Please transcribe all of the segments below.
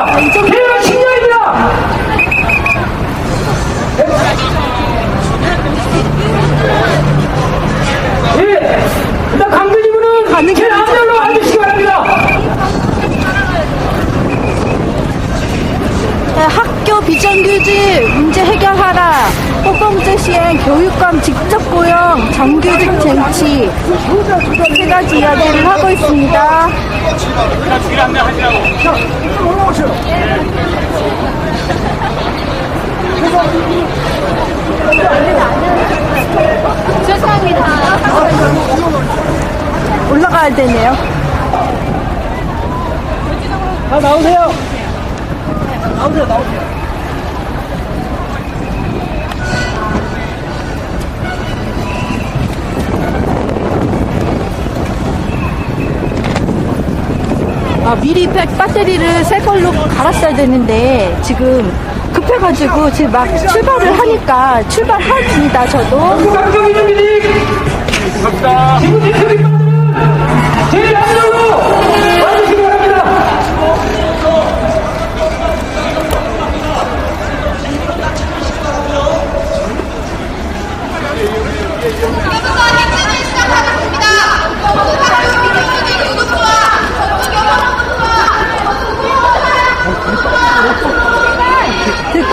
대한 신녀입니다. 예, 일단 강변이분은 제 앞으로 앉으시기 바랍니다. 학교 비정규직 문제 해결하라. 폭범죄 시행 교육감 직접 고용 정규직 쟁취 세 가지 이야기를 하고 있습니다. 죄송합니다. 올라가야 되네요. 나오세요. 나오세요. 미리 배터리를 새 걸로 갈았어야 되는데 지금 급해가지고 지금 막 출발을 하니까 출발합니다. 저도. 강경희 주민이 지금 이분들은 제일 앞으로 와주시기 바랍니다. 지금부터 행진을 시작하겠습니다.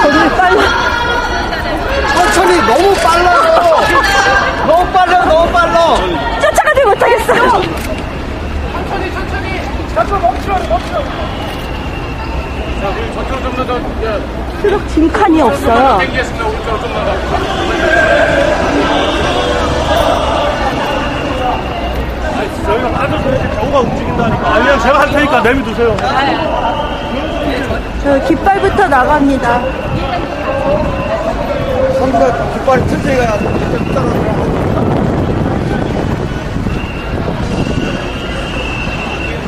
걸음이 빨라. 천천히 너무 빨라요. 너무 빨라. 쫓아가지 못하겠어요. 천천히. 잠깐 멈춰. 자, 저쪽으로 좀더 더. 트럭 빈칸이 없어요. 땡기겠습니다. 오른쪽으로 좀만 더. 저희가 빠져서 이렇게 겨우가 움직인다니까. 아니요, 제가 할 테니까 내비두세요. 저 깃발부터 나갑니다. 선수가 깃발이 천천히 가야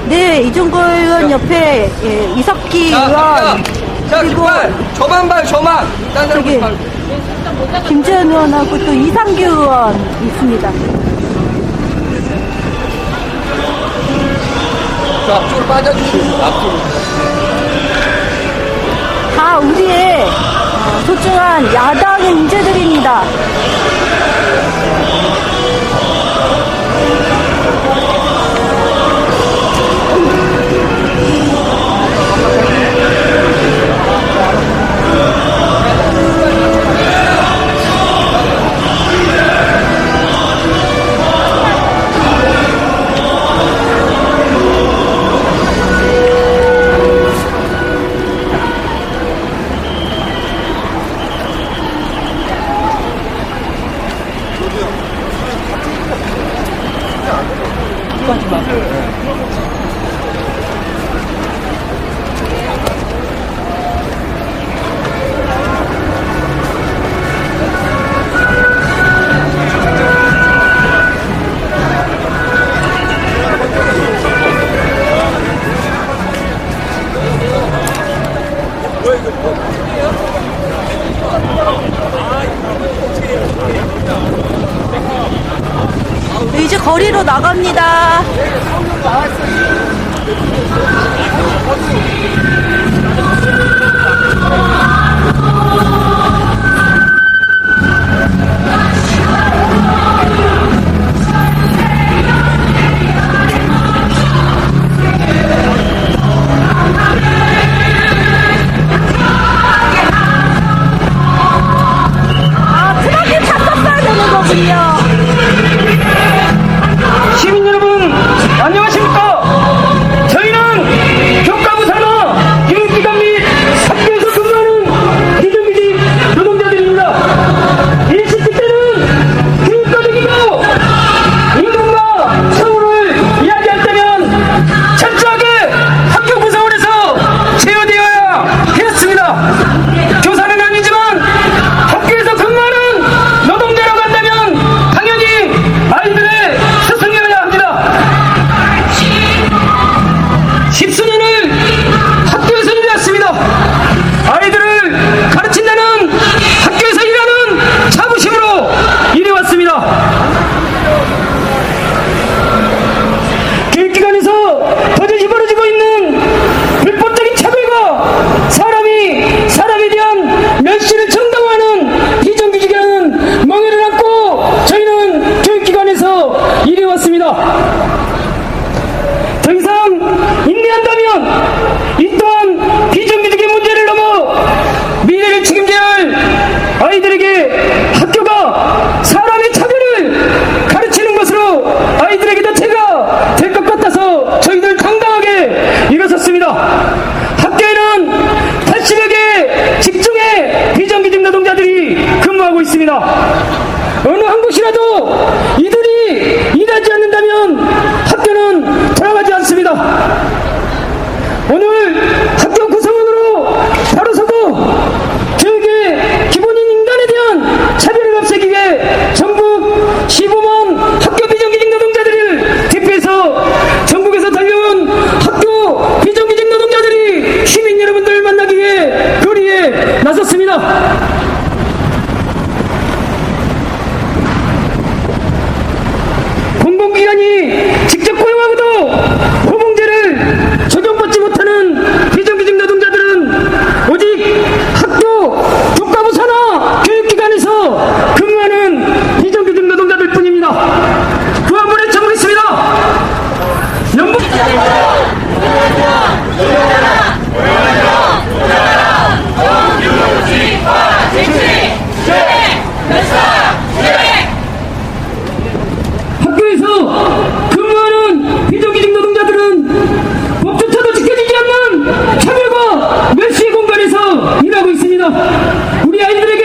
네, 이종걸 의원 옆에 이석기 의원 그리고 저만 봐요, 저만. 딴 사람 저기 보지 말고. 김재현 의원하고 또 이상규 의원 있습니다. 저 앞쪽으로 빠져주시고, 앞쪽으로. 다 우리의 소중한 야당의 인재들입니다. 이제 거리로 나갑니다. 트럭이 탔었어야 되는 거군요. 시민 여러분, 안녕하십니까? 저희는 교과부 산하 있습니다. 어느 한 곳이라도 이들이 일하지 않는다면 학교는 돌아가지 않습니다. 오늘 학교 구성원으로 바로 서고 교육의 기본인 인간에 대한 차별을 없애기 위해 전국 15만 학교 비정규직 노동자들을 대표해서 전국에서 달려온 학교 비정규직 노동자들이 시민 여러분들을 만나기 위해 거리에 나섰습니다. 공공기관이 직접 고용하고도 호봉제를 적용받지 못하는 비정규직 노동자들은 오직 학교 교과부사나 교육기관에서 근무하는 비정규직 노동자들 뿐입니다. 구한번에 처분했습니다. 연봉 학교에서 근무하는 비정규직 노동자들은 법조차도 지켜지지 않는 차별과 멸시의 공간에서 일하고 있습니다. 우리 아이들에게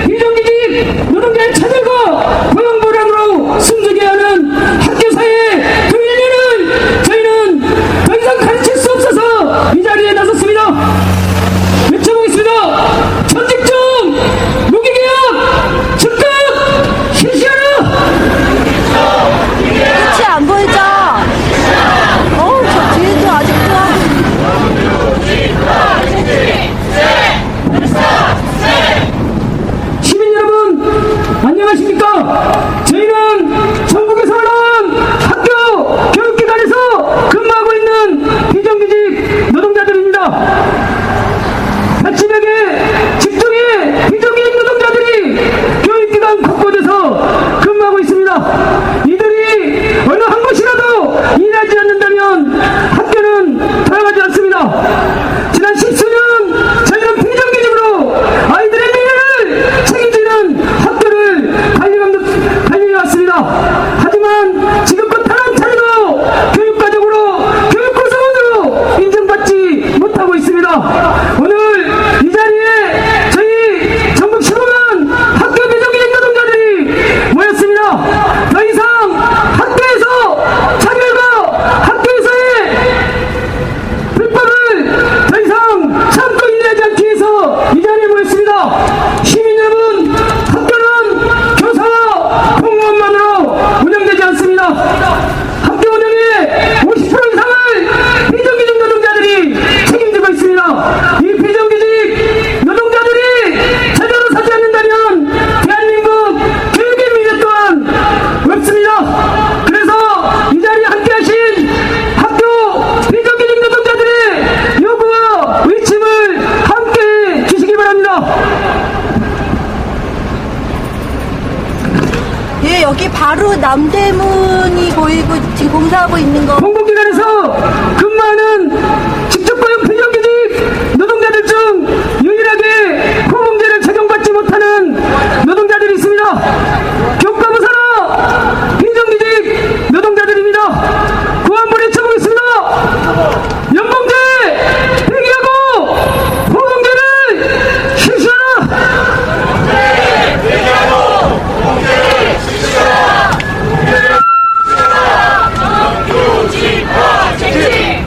비정규직 노동자의 차별과 고용불안으로 숨지게 하는 학교사의 그 일련을 저희는 더 이상 가르칠 수 없어서 이 자리에 나섰습니다. 외쳐보겠습니다. 전직중 무기계약 즉각 실시하라. 빛이 안 보이죠? 저 뒤에도 아직도 시민 여러분 안녕하십니까? 저희는 전국에서 올라온 학교 교육기관에서 근무하고 있는 비정규직 노동자들입니다. 80여 개 직종의 비정규직 노동자들이 교육기관 곳곳에서 근무하고 있습니다. 이들이 어느 한 곳이라도 일하지 않는다면 학교는 돌아가지 않습니다. 지난 10수년 저희는 비정규직으로 아이들의 미래를 책임지는 학교를 관리해왔습니다. 하지만 지금껏 단 한 차례도 교육과정으로 교육구성원으로 인정받지 못하고 있습니다. 오늘 이 자리에 저희 전국 15만 학교 비정규직 노동자들이 모였습니다. 더 이상 학교에서 차별과 학교에서의 불법을 더 이상 참고 인내하지 않기 위해서 이 자리에 모였습니다. 시민 여러분, 학교는 교사와 공무원만으로 운영되지 않습니다. 학교 운영의 50% 이상을 비정규직 노동자들이 책임지고 있습니다. 이 비정규직 노동자들이 제대로 서지 않는다면 대한민국 교육의 미래 또한 없습니다. 그래서 이 자리에 함께하신 학교 비정규직 노동자들의 요구와 외침을 함께 주시기 바랍니다. 예, 여기 바로 남대문이 보이고 지금 공사하고 있는 거 공공기관에서 근무하는 직접 고용 비정규직 노동자들 중 유일하게 호봉제를 적용받지 못하는 노동자들이 있습니다. 교과부사나 비정규직 노동자들입니다. 구한번에 쳐보겠습니다. 연봉제 폐기하고 호봉제를 실시하라. 정규직화 쟁취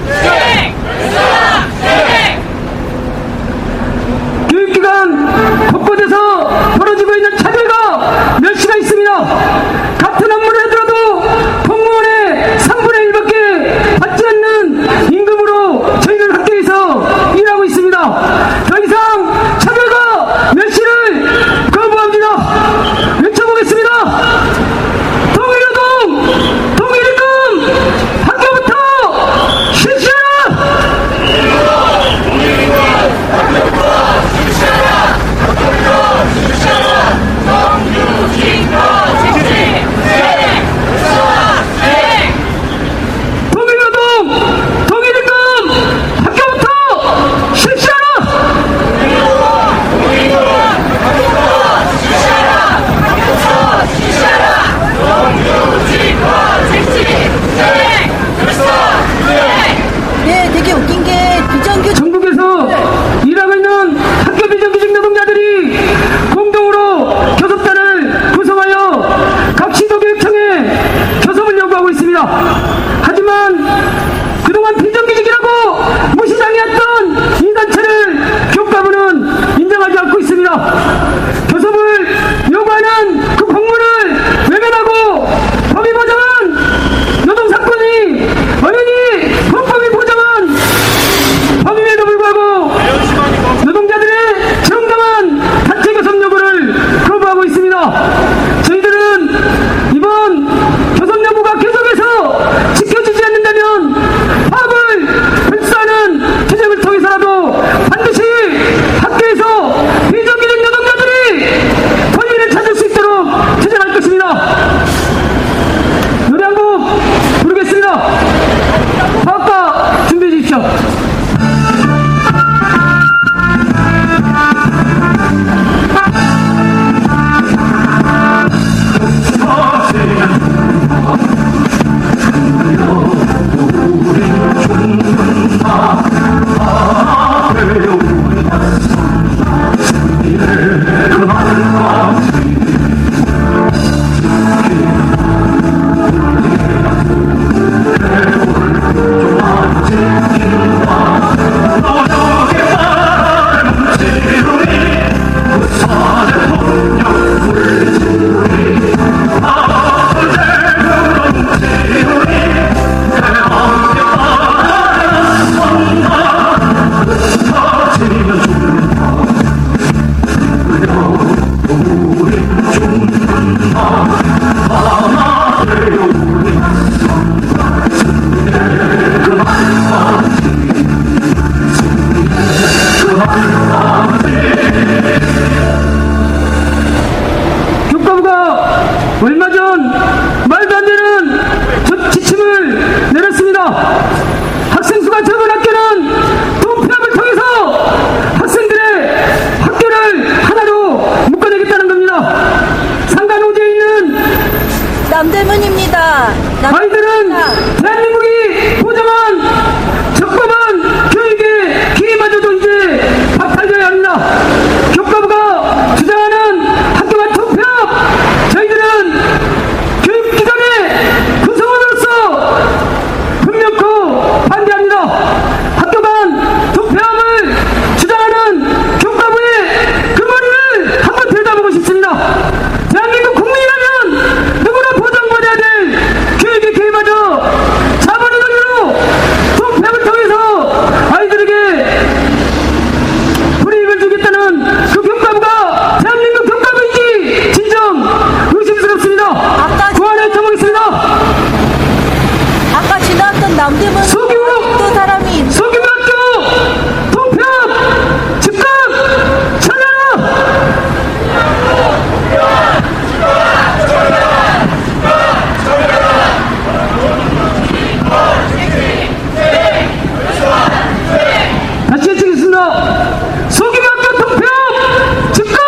부탁드리겠습니다. 소규모학교 통폐합 즉각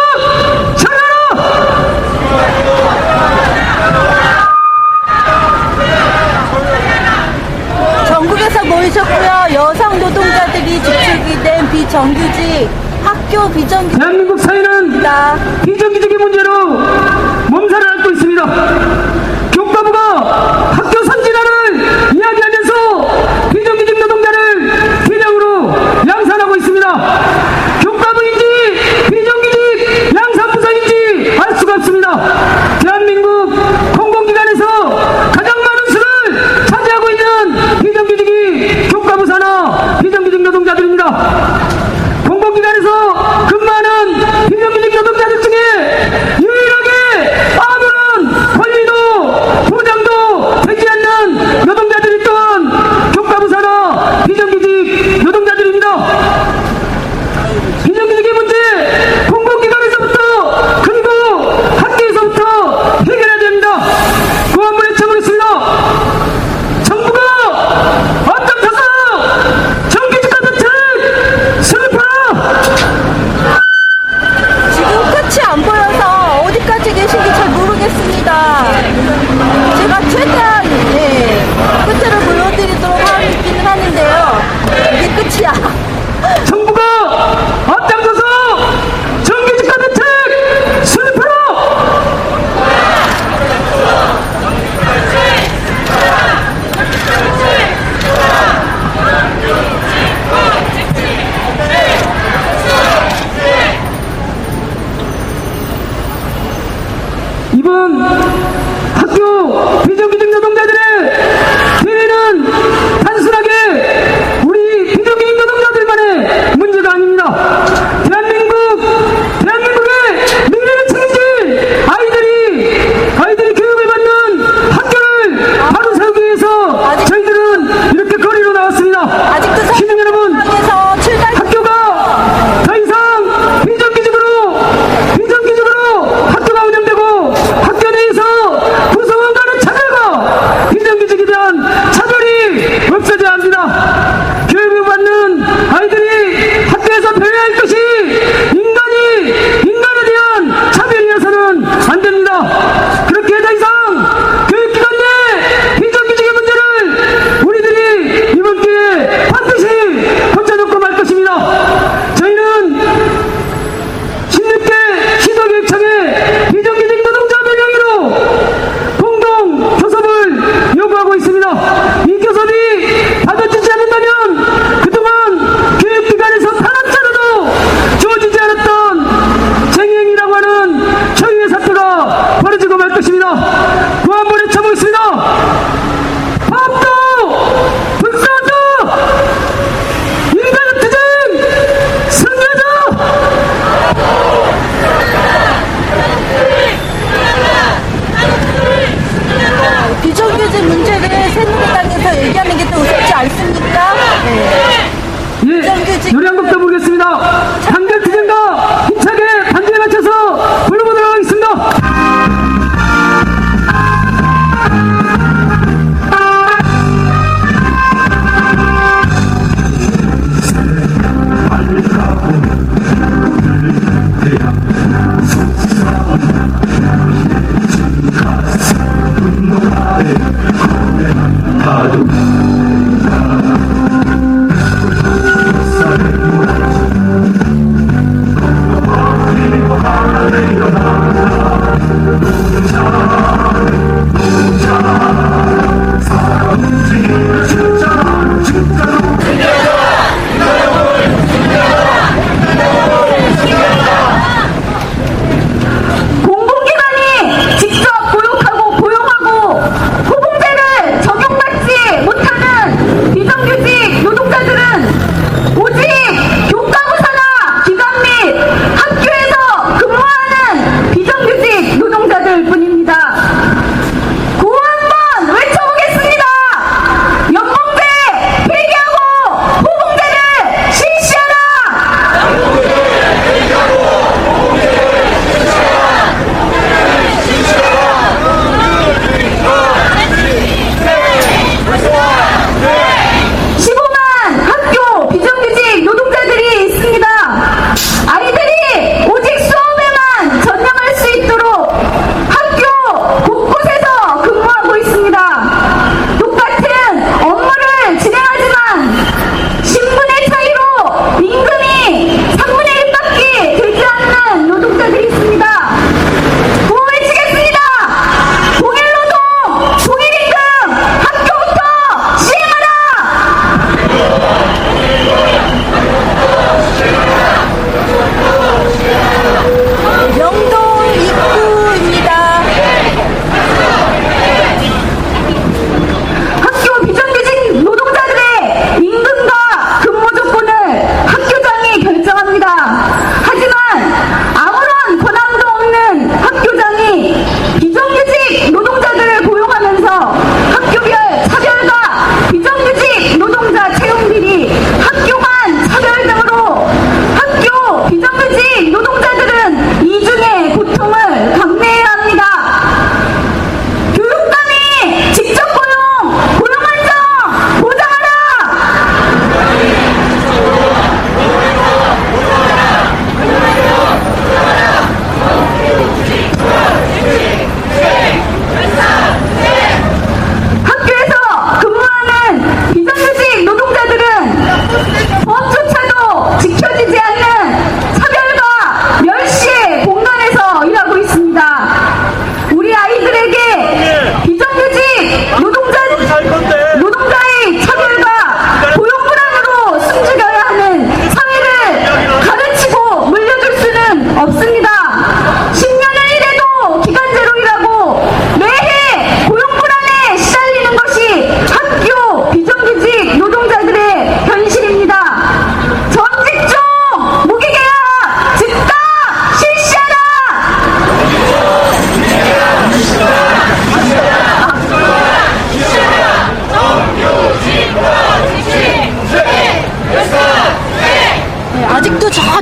철회하라! 전국에서 모이셨고요. 여성 노동자들이 집중이 된 비정규직 학교 비정규직 대한민국 사회는 비정규직의 문제로 몸살을 앓고 있습니다. 교육부가 학교 선진화를 이야기하면서 비정규직 노동자를 대량으로 양산하고 있습니다. 교육부인지 비정규직 양산부서인지 알 수가 없습니다. 대한민국 공공기관에서 가장 많은 수를 차지하고 있는 비정규직이 교육부사나 비정규직 노동자들입니다. 공공기관에서 근무하는 비정규직 노동자들 중에 유일하게 아무런 권리도 보장도 되지 않는 노동자들이 또한 교과부사나 비정규직 노동자들입니다. 비정규직의 문제 공공기관에서부터 그리고 학교에서부터 해결해야 됩니다. 구한번에 청구했습니다. 정부가 앞장서서 정규직화 대책 수립하라! 지금 끝이 안 보여서 어디까지 계신지 잘 모르겠습니다. 제가 최대한 끝을 보여드리도록 하기는 하는데요. 이게 끝이야. 정부가 앞장서서 정규직화 대책 수립하라! 이번 학교 비정규직 노동자들의 대회는 단순하게 우리 비정규직 노동자들만의 문제가 아닙니다. 대한민국의 미래를 책임질 아이들이 교육을 받는 학교를 바로 세우기 위해서 저희들은 이렇게 거리로 나왔습니다. 아직도 시민 여러분, 상황에서 출발 학교가 더 이상 비정규직으로 학교가 운영되고 학교 내에서 구성원 간의 차별과 비정규직에 대한 차별이 없어져야 합니다. 교육을 받는 아이들이 학교에서 배워야 할 것이 인간에 대한 차별이어서는 안 됩니다. 그렇게 더 이상 교육기관 내 비정규직의 문제를 우리들이 이번 기회에 반드시 고쳐놓고 말 것입니다. 저희는 16개 시도교육청의 비정규직 노동자들 명의로 공동 교섭을 요구하고 있습니다. 이 교섭이 받아주지 않는다면 그동안 교육기관에서 단 한 차례도 주어지지 않았던 쟁행이라고 하는 초유의 사태가 벌어지고 말 것입니다. 구한번에 쳐보겠습니다. 파업도 불사도 인간투쟁 승리하자! 비정규직 문제를 새누리당에서 얘기하는 게 또 우습지 않습니까? 예, 노래 한 곡 더 부르겠습니다. 한결투쟁가 힘차게 반주에 맞춰서 불러보도록 하겠습니다.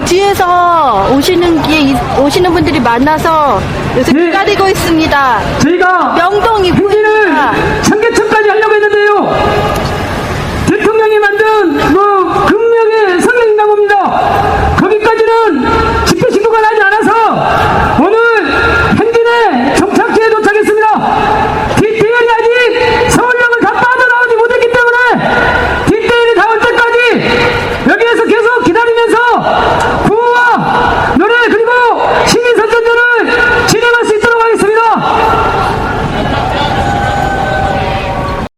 뒤에서 오시는 분들이 많아서 요새 네. 기다리고 있습니다. 저희가 명동이 행진을 보입니다.